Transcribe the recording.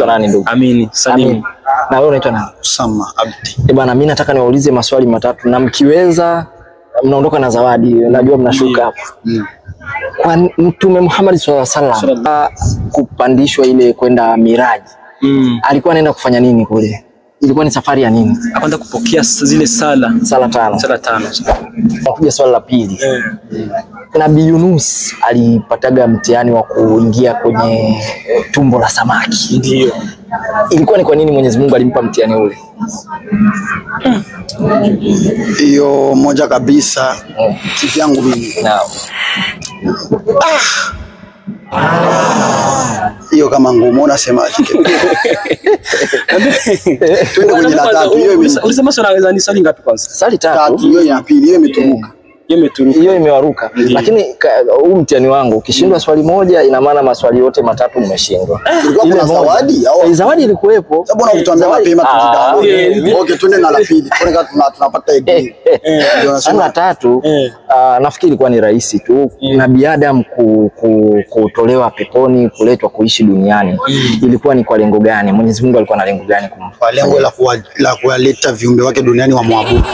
nani ndugu? Amini Salim. Na wewe unaitwa nani? Usama Abdi. Bwana, mimi nataka niwaulize maswali matatu na mkiweza mnaondoka na zawadi. Najua mnashuka hapo. Kwa Mtume Muhammad sallallahu alaihi wasallam kupandishwa ile kwenda Miraji. Alikuwa anaenda kufanya nini kule? Ilikuwa ni safari ya nini? Akwenda kupokea zile sala 5. Sala 5. Nakuja swali la pili. Nabii Yunus alipataga mtihani wa kuingia kwenye tumbo la samaki. Ndio. Ilikuwa ni kwa nini Mwenyezi Mungu alimpa mtihani ule? Hiyo moja kabisa kivyangu mimi. Naam. Hiyo kama ngumu unasema twende kwenye la tatu. Hiyo ulisema swala ni swali ngapi kwanza? Swali 3. Hiyo ya pili hiyo imeturuka. Hiyo imewaruka. Lakini huu mtihani wangu ukishindwa swali moja ina maana maswali yote matatu umeshindwa. Ilikuwa kuna zawadi au zawadi ilikuwepo? Sababu na kutuambia mapema tujidao. Okay, twende na la pili. Tunapata idea. Swali la 3 nafikiri ilikuwa ni rahisi tu. Nabii Adam kutolewa peponi kuletwa kuishi duniani. Ilikuwa ni kwa lengo gani? Mwenyezi Mungu alikuwa na lengo gani kumpa? Kwa lengo la kuwaleta viumbe wake duniani wa muabudu.